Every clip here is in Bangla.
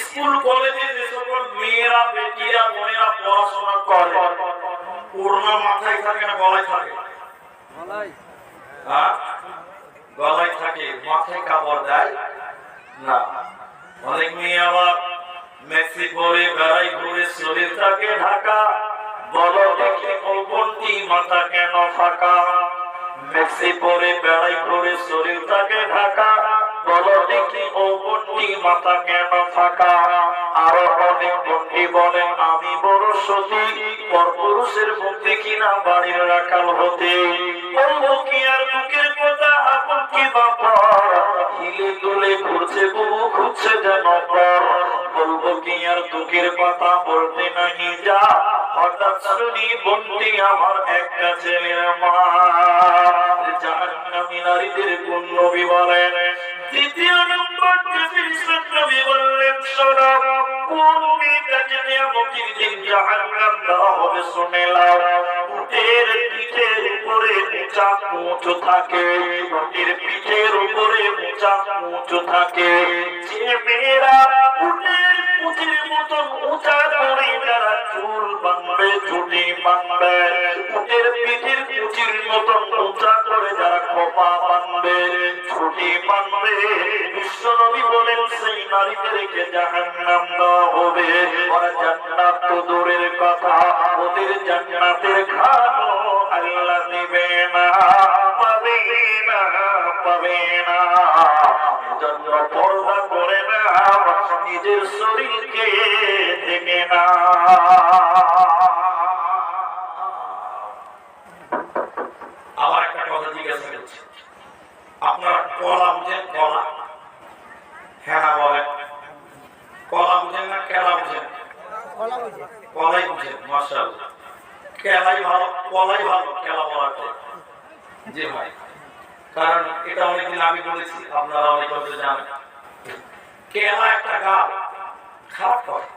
স্কুল কলেজে যে সকল মেয়েরা বেটিরা বোনেরা পড়াশোনা করে ওড়না মাথায় থাকে না গলায় থাকে? গলায় থাকে, মাথায় কাপড় দেয় না। অনেক মেয়ে আবার মেক্সি পরে বেড়াই ঘুরে শরীর থাকে ঢাকা, বলো দেখি কোনটি মাথা কেন ফাঁকা? মেক্সি পরে বেড়াই ঘুরে শরীর থাকে ঢাকা, বলো দেখি কোনটি মাথা কেন ফাঁকা? আরো অনেক বন্ধু বলেন আমি বড় সতী, পরপুরুষের মুখ দেখি না বাড়ির রাখাল হতে। বলবো কি আর বুকের কথা আপন কি বাপা, হিলে তুলে ঘুরছে বুবু ঘুরছে যেন পর। বলবো কি আর দুঃখের কথা বলতে নাহি যা, হঠাৎ শুনি বন্ধি আমার একটা ছেলের মা। জাহান্নামী নারীদের গুণ নবী বলেন। দ্বিতীয় নম্বর নবী বললেন শোনো, কোন মেয়েটাকে নিয়ামতের দিন জাহান্নাম দেওয়া হবে শুনে নাও। উটের পিঠের উপরে উঁচা উঁচু থাকে, উটের পিঠের উপরে উঁচা উঁচু থাকে। যে মেয়েরা উটের পুঁথির মতন উঁচা করে তারা চুল বাঁধবে, চুটি বাঁধবে, উটের পিঠের পুঁথির মতন উঁচা করে যারা খোপা বাঁধবে, ছুটি বাঁধবে, বিশ্বনবী বলেন সেই নারীদেরকে জাহান্নাম দেওয়া হবে। ওরা জান্নাত তো দূরের কথা, ওদের জান্নাতের খানো আল্লাহ দিবে না, পাবে না, পাবে না। জন্য পর্দা করে না, নিজের শরীরকে দেখে না। আবার একটা কথা জিজ্ঞাসা করছি, আপনারা কলা বুঝেন? কলা? হ্যাঁ না বলেন। কলা বুঝেন না কেলা বুঝেন? কলাই বুঝেন, মাশাআল্লাহ। কেলাই ভালো, কলাই ভালো, কেলা বলাটা। জি ভাই, কারণ এটা অনেকদিন আগে বলেছি, আপনারা অনেক কথা জানেন। কেলা একটা গাছ খারাপ করে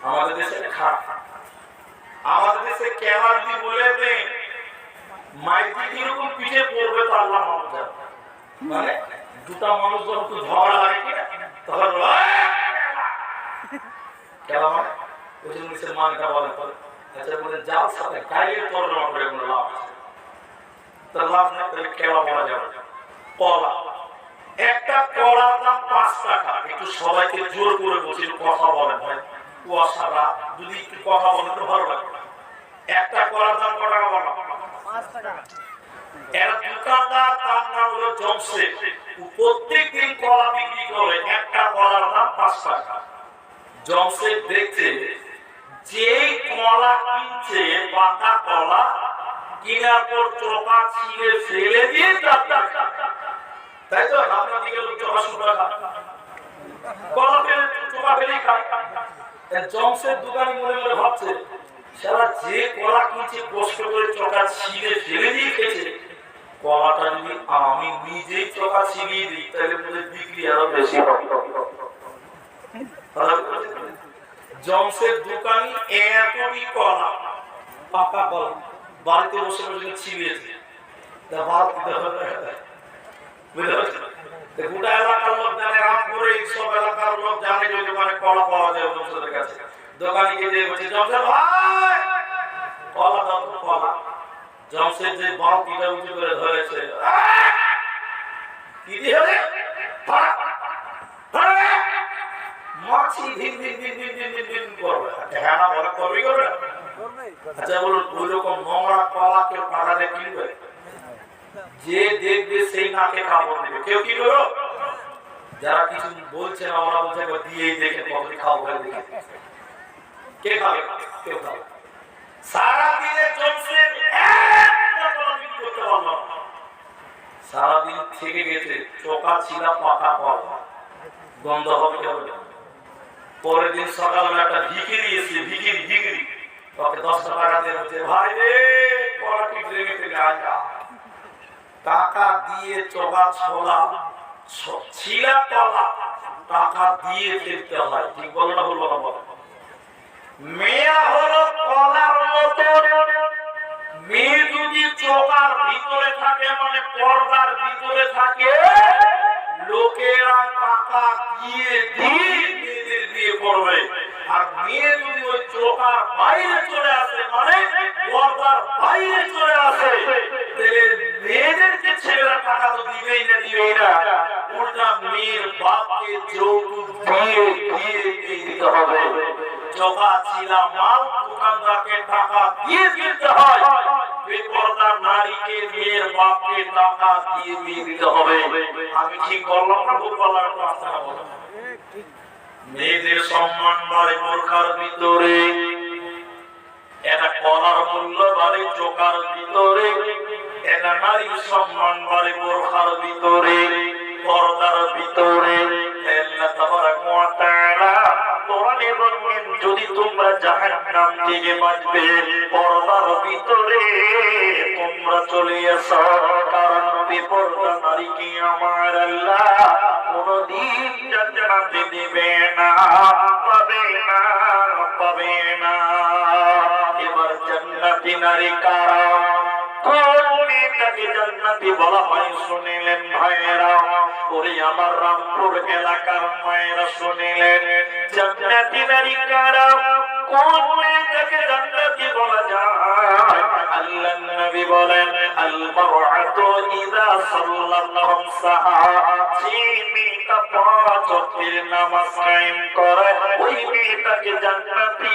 আমাদের দেশে, খারাপ। আমাদের দেশে কেলা যদি বলে দেন মাইক কিরকম পিঠে পড়বে তো আল্লাহ মাহফুজ জানে। মানে দুটা মানুষ যখন একটু ঝগড়া লাগে তখন কেলা মানে ওই জন্য মানটা বলেন তো, আচ্ছা বলে যাও সাথে গাইয়ে তর্জমা করে কোনো লাভ আছে? তার লাভ নেই, তাহলে কেলা বলা যাবে। কলা, একটা কলার দাম 5 টাকা। একটু সবাইকে জোর করে বসে কথা বলেন ভাই, কুয়াশারা যদি একটু কথা বলেন তো ভালো লাগে। একটা কলার দাম কত টাকা বলো? 5 টাকা। এর দোকানদার তার নাম হলো জমশেদ, প্রত্যেকদিন কলা বিক্রি করে, একটা কলার দাম 5 টাকা। জমশেদ দেখছে যেই কলা কিনছে পাকা কলা, কেনার পর চোখা ছিঁড়ে ফেলে দিয়ে তাই তো আপনার দিকে চোখা শুকা কলা ফেলে চোখা ফেলেই খায়। জমশেদ দোকানি মনে মনে ভাবছে সারা যে কলা কিনছে কষ্ট করে চোখা ছিঁড়ে ফেলে দিয়ে খেয়েছে, কলাটা যদি আমি নিজেই চোখা ছিঁড়িয়ে দিই তাহলে মধ্যে বিক্রি আরো বেশি হবে। জমশেদ দোকানি এতই কলা, পাকা কলা বাড়িতে বসে বসে ছিঁড়িয়েছে। গোটা এলাকার লোক জানে, রামপুরে সব এলাকার লোক জানে যে দোকানে কলা পাওয়া যায় জমশেদের কাছে। দোকানিকে দিয়ে বলছে জমশেদ ভাই কলা দাও তো কলা। জমশেদ যে বাঁকিটা উঁচু করে ধরেছে, কি দিয়ে হবে মাছি দিন দিন দিন দিন দিন দিন দিন করবে। হ্যাঁ না বলে করবে, করবে। আচ্ছা বলুন ওই রকম নোংরা কলা কেউ পাড়াতে কিনবে? যে দেখবে সেই নাকে কাপড় দেবে। কেউ কি করো? যারা কিছু বলছে না ওরা বলছে দিয়েই দেখে কতটি খাবো দেখে। কে খাবে? কেউ খাবে। সারাদিনে জমশেদ একটা কলা বিক্রি করতে পারল না। সারাদিন থেকে গেছে চোখা ছিলা পাকা কলা, গন্ধ হবে কি হবে? পরের দিন সকালবেলা একটা ভিখিরি এসে ভিখিরি ওকে 10 টাকা দিয়ে বলছে ভাই রে কলাটি ভেঙে ফেলে আজা। টাকা দিয়ে চোখা ছোলা ছিলা কলা টাকা দিয়ে ফেলতে হয়। ঠিক বলো না বলবো না বলো? মেয়া হলো কলার মতো, মেয়ে যদি চোখার ভিতরে থাকে মানে পর্দার ভিতরে থাকে, লোকেরা টাকা দিয়ে দিয়ে মেয়েদের করবে। আর মেয়ে যদি ওই চোখার বাইরে চলে আসে, মানে পর্দার বাইরে চলে আসে, তাহলে মেয়েদেরকে ছেলেরা টাকা তো দিবেই না, দিবেই না, উল্টা মেয়ের বাপকে যৌতুক দিয়ে দিয়ে দিতে হবে। চোখা ছিলা মাল দোকানদারকে টাকা দিয়ে দিতে হয়, বেপরদার নারীকে মেয়ের বাপকে টাকা দিয়ে দিতে হবে। আমি ঠিক বললাম না ভুল বললাম? মেয়েদের সম্মান বাড়ে বোরখার ভিতরে, এটা কলার মূল্য বাড়ে চোখার ভিতরে, এটা নারীর সম্মান বাড়ে বোরখার ভিতরে, পর্দার ভিতরে। আল্লাহ তাবারাক ওয়া তাআলা কোরআনে বলেন, যদি তোমরা জাহান্নাম থেকে বাঁচবে পর্দার ভিতরে তোমরা চলে আসো, কারণ বেপরদা নারীকে আমার আল্লাহ কোনদিন জান্নাতে দিবে না, পাবে না, পাবে না। এবার জান্নাতি নারী কারা? কোন মেয়েটাকে জান্নাতি বলা হয় শুনিলেন ভাইয়েরা? ওরে আমার রামপুর এলাকার মায়েরা শুনিলেন, জান্নাতি নারী কারা? কোন মেয়েটাকে জান্নাতি বলা যায়? আল্লাহর নবী বলেন, আল মারআতু ইযা সাল্লাত খামসাহা, যে মেয়েটা পাঁচ ওয়াক্তের নামাজ কায়েম করে ওই মেয়েটাকে জান্নাতি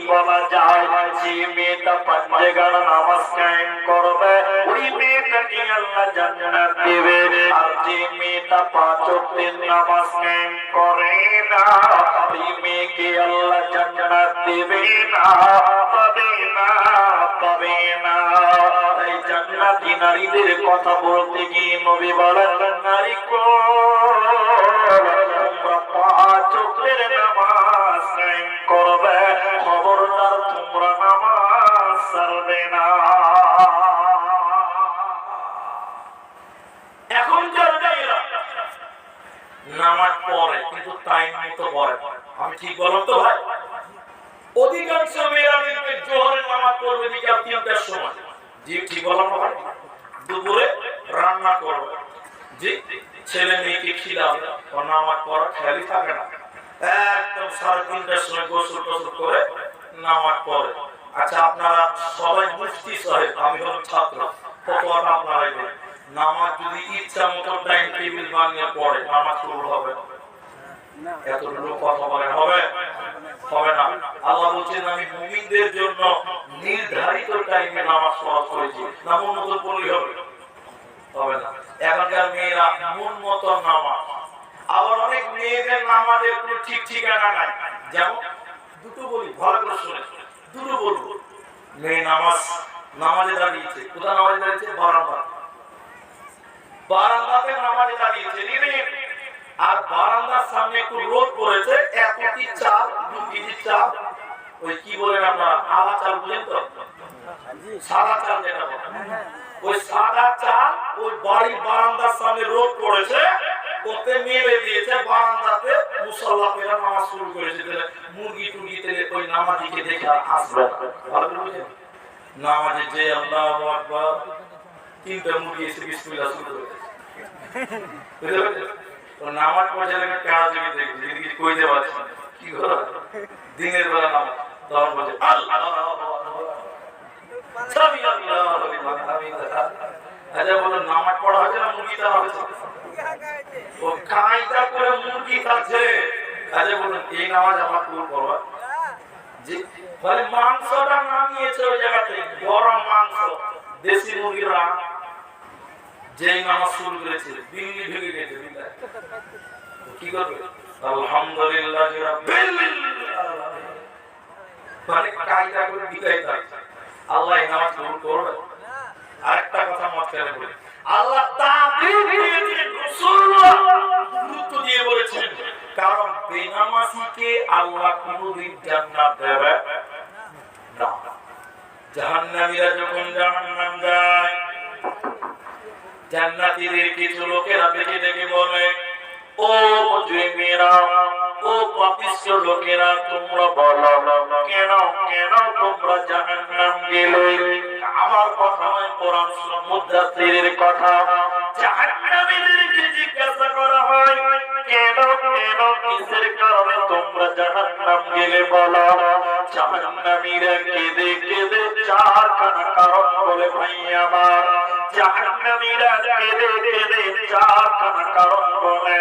বলা যায়। যে মেয়েটা পাঁচ জায়গার নামাজ কায়েম করবে ওই মেয়েটাকে আল্লাহ জান্নাত দেবে। আর যে মেয়েটা পাঁচ ওয়াক্তের নামাজ কায়েম করে না ওই মেয়েকে আল্লাহ জান্নাত দেবে না, পাবে না, পাবে না। তাই জান্নাতি নারীদের কথা বলতে গিয়ে নবী বলেন, নারী তোমরা পাঁচ ওয়াক্তের নামাজ কায়েম করবে, খবরদার তোমরা নামাজ ছাড়বে না। এখন যারা নামাজ পড়ে কিন্তু টাইম মতো পড়ে, আমি ঠিক বললাম তো ভাই? অধিকাংশ মেয়েরা দেখবে জোহরের নামাজ পড়বে বিকাল ৩টার সময়। জি ঠিক বললাম ভাই? দুপুরে রান্না করবে, জি ছেলে মেয়েকে খিলাবে, ও নামাজ পড়া খেয়ালই থাকে না, একদম ৩:৩০টার সময় গোসল টোসল করে নামাজ পড়ে। আচ্ছা আপনারা সবাই মুফতি সাহেব, আমি হলাম ছাত্র, ফতোয়াটা আপনারাই দেন। নামাজ যদি ইচ্ছা মতো টাইম টেবিল বানিয়ে পড়ে নামাজ কবুল হবে? এতটুকু কথা বলে হবে? হবে না। আল্লাহ বলছেন, আমি মুমিনদের জন্য নির্ধারিত টাইমে নামাজ ফরজ করেছি, না মন মতো পড়লেই হবে? হবে না। এখনকার মেয়েরা মন মতো নামাজ, আবার অনেক মেয়েদের নামাজের কোনো ঠিক ঠিকানা নাই। যেমন দুটো বলি, ভালো করে শুনে, দুটো বলবো। মেয়ে নামাজে দাঁড়িয়েছে, কোথায় নামাজে দাঁড়িয়েছে? বারান্দাতে নামাজে দাঁড়িয়েছে, আর বারান্দার সামনে একটু রোদ পড়েছে, 1 কেজি চাল, 2 কেজি চাল, ওই কি বলেন আপনারা, আলা চাল বুঝেন তো? সাদা চাল যেটা বলেন, ওই সাদা চাল ওই বাড়ির বারান্দার সামনে রোদ পড়েছে, ওতে মেলে দিয়েছে বারান্দাতে, মুসল্লা পেরা নামাজ শুরু করেছে। মুরগি টুরগি তেলে ওই নামাজিকে দেখে আসবে, ভালো করে বুঝেন? নামাজে যে আল্লাহু আকবার, 3টা মুরগি এসে বিসমিল্লাহ শুরু করেছে। নামাজ পড়ে গেলে কাজ জমি দেখবে, দিদি কইতে পারছে না কি করে দিনের বেলা নামাজ, তখন বলছে আল্লাহু আকবার, সামি আল্লাহু লিমান হামিদা। আচ্ছা বলো, নামাজ পড়া হচ্ছে না মুরগি তারা হচ্ছে? ও কায়দা করে মুরগি খাচ্ছে। আচ্ছা বলুন, এই নামাজ আমরা কবুল করব? জি। বলে মাংসটা নামিয়েছে ওই জায়গাতে, গরম মাংস, দেশি মুরগিরা যেই নামাজ শুরু করেছে দিল্লি ঢুকে গেছে। কি করবে? আলহামদুলিল্লাহ রাব্বিল আলামিন, মানে কায়দা করে বিদায় দেয়। আল্লাহ এই নামাজ কবুল করবে? আরেকটা কথা মাথায় বলি, আল্লাহ তাকদীর দিয়েছেন, রাসূলুল্লাহ গুরুত্ব দিয়ে বলেছেন, কারণ বেনামাজিকে আল্লাহ কোনদিন জান্নাত দেবে না। জাহান্নামীরা যখন জাহান্নাম যায়, জান্নাতীদের কিছু লোকেরা দেখে দেখে বলে, ও মুজরিমেরা, ও পাপিষ্ঠ লোকেরা, তোমরা বলো কেন কেন তোমরা জাহান্নাম গেলে? আমার কথা নয়, কোরআন সুন্নাহ মুদাসসিরের কথা। জাহান্নামীদেরকে জিজ্ঞাসা করা হয়, কেন কেন কিসের কারণে তোমরা জাহান্নাম গেলে বলো? জাহান্নামীরা কেঁদে কেঁদে চারখানা কারণ বলে ভাই আমার। জাহান্নামীরা কেঁদে কেঁদে চারখানা কারণ বলে।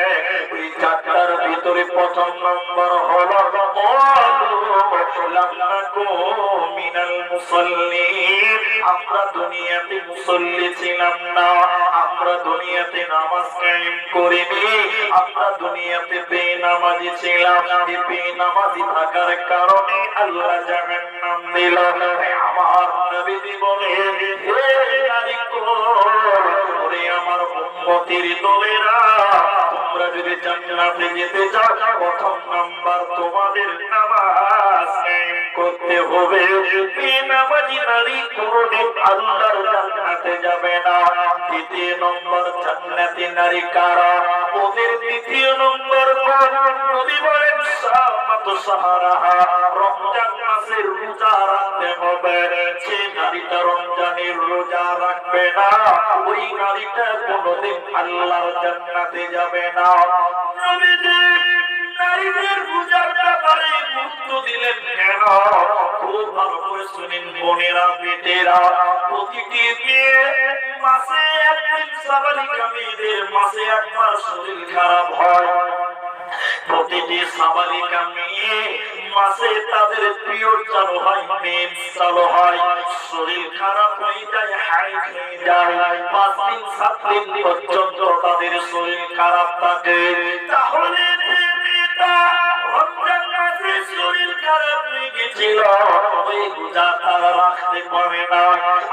ওই চারটার ভিতরে প্রথম নম্বর হলো মিনাল মুসাল্লিন, আমরা দুনিয়াতে মুসল্লি ছিলাম না, আমরা দুনিয়াতে নামাজ কায়েম করিনি, আমরা দুনিয়াতে বেনামাজি ছিলাম। এই বেনামাজি থাকার কারণে আল্লাহ জাহান্নাম দিল। আমার নবী বলে, হে নারীকুল, ওরে আমার উম্মতের দলেরা, তোমরা যদি জান্নাতে যেতে চাও, প্রথম নাম্বার তোমাদের নামাজ কায়েম করতে হবে। বেনামাজি নারী কোনদিন আল্লাহর জান্নাতে যাবে না। দ্বিতীয় নম্বর জান্নাতি নারী কারা? ওদের দ্বিতীয় নম্বর নবী বলেন সামাতু সাহারাহা, রমজান মাসের রোজা রাখতে হবে। যে নারীটা রমজানের রোজা রাখবে না, ওই নারীটা কোনদিন আল্লাহর জান্নাতে যাবে না। নবীজি নারীদের রোজার ব্যাপারে গুরুত্ব দিলেন কেন? খুব ভালো করে শুনেন বোনেরা, বেটেরা। প্রতিটি মেয়ে মাসে একদিন, সাবালিকা মেয়েদের মাসে একবার শরীর খারাপ হয়। প্রতিটি সাবালিকা মেয়ে মাসে তাদের পিরিয়ড চালু হয়, মেন্স চালু হয়, শরীর খারাপ হয়ে যায়, হাইজ হয়ে যায়। 5 দিন 7 দিন পর্যন্ত তাদের শরীর খারাপ থাকে। তাহলে রমজান মাসে শরীর খারাপ হয়ে গেছিল, ওই রোজা তারা রাখতে পারে না।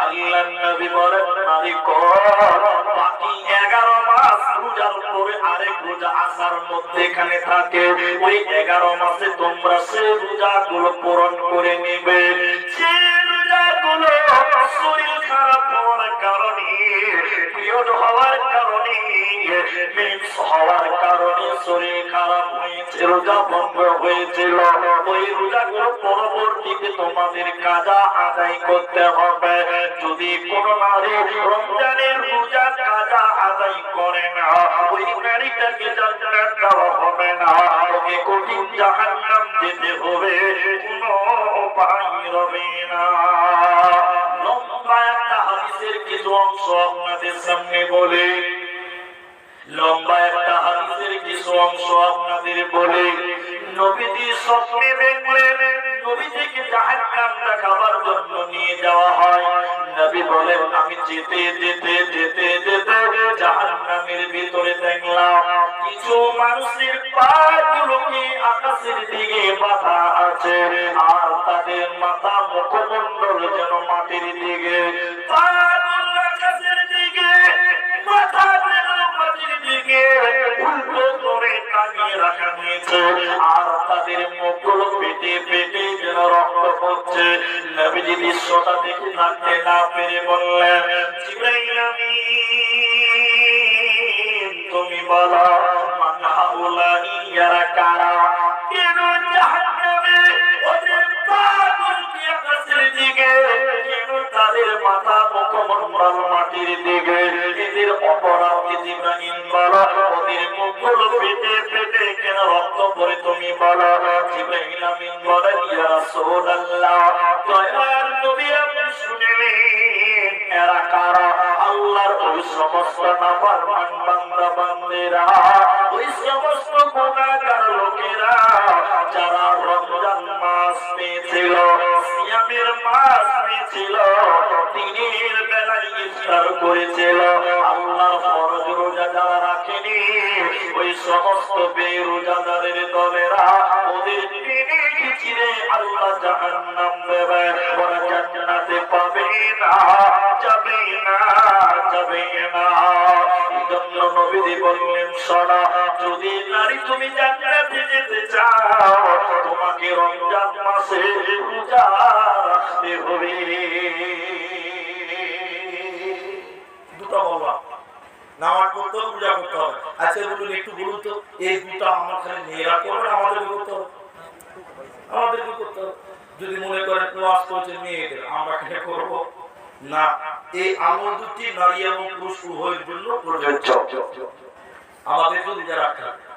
আল্লাহর নবী বলেন, নারীকুল, বাকি 11 মাস রোজার পরে আরেক রোজা আসার মধ্যে এখানে থাকে। ওই 11 মাসে তোমরা সেই রোজাগুলো পূরণ করে নেবে। যে রোজাগুলো শরীর খারাপ হওয়ার কারণে, পিরিয়ড হওয়ার কারণে, মেন্স হওয়ার কারণে শরীর খারাপ হয়েছে, রোজা ভঙ্গ হয়েছিল, ওই রোজাগুলো পরবর্তীতে তোমাদের কাজা আদায় করতে হবে। যদি কোন নারী রমজানের রোজা কাজা আদায় করে না, ওই নারীটাকে জান্নাত দেওয়া হবে না, ওকে কঠিন জাহান্নাম যেতে হবে, কোনো উপায় রবে না। লম্বা একটা হাদিসের কিছু অংশ আপনাদের সামনে বলে, লম্বা একটা হাদিসের কিছু অংশ আপনাদের বলে। নবীজি স্বপ্নে দেখলেন নবীজিকে জাহান্নাম দেখাবার জন্য নিয়ে যাওয়া হয়। নবী বলেন, আমি যেতে যেতে যেতে যেতে জাহান্নামের ভিতরে দেখলাম কিছু মানুষের পাগুলোকে আকাশের দিকে বাঁধা আছে, আর তাদের মাথা মুখমণ্ডল যেন মাটির দিকে, পাগুলো আকাশের দিকে, মাথা যেন মাটির দিকে উল্টো করে টাঙিয়ে রাখা হয়েছে, আর তাদের মুখগুলো পেটে পেটে যেন রক্ত পড়ছে। নবীজি দৃশ্যটা দেখে থাকতে না পেরে বললেন, জিবরাইল আমিন, তুমি বলো মান হাউলাই, ইয়ারা কারা? কেন জাহান্নামে ওদের পাগুলোকে আকাশের দিকে, কেন তাদের মাথা মুখমণ্ডল মাটির দিকে? এদের অপরাধ কি? জিবরাইল বলো, ওদের মুখগুলো পেটে পেটে কেন রক্ত পড়ে তুমি বলো। জিবরাইল আমিন বলেন, ইয়া রাসূলুল্লাহ, দয়ার নবী আপনি শুনলেন, এরা কারা? আল্লাহর ওই সমস্ত নাফরমান বান্দা বান্দিরা, ওই সমস্ত গুনাহগার লোকেরা যারা রমজান মাস পেয়েছিল, সিয়ামের মাস পেয়েছিল, দিনের বেলায় ইফতার করেছিল, আল্লাহর ফরজ রোজা যারা রাখেনি, ওই সমস্ত বেরোজাদারের দলেরা, ওদের টেনে খিচিয়ে আল্লাহ জাহান্নাম দেবে, ওরা জান্নাতে পাবে না, যাবে না, যাবে না। এজন্য নবীজি বললেন, শোনো, যদি নারী তুমি জান্নাতে যেতে চাও, তোমাকে রমজান মাসে রোজা রাখতে হবে। দুটো বলবা, নামাজ পড়তে হবে, পূজা করতে হবে। আচ্ছা বলুন, একটু বলুন তো, এই দুটো আমার খালি মেয়েরা করবে, আমাদেরকে করতে হবে? আমাদেরকে করতে হবে। যদি মনে করেন ওয়াজ করছে মেয়েদের, আমরা কেন করবো? না, এই আমল দুটি নারী এবং পুরুষ উভয়ের জন্য প্রযোজ্য। আমাদেরকেও নিজে রাখতে হবে।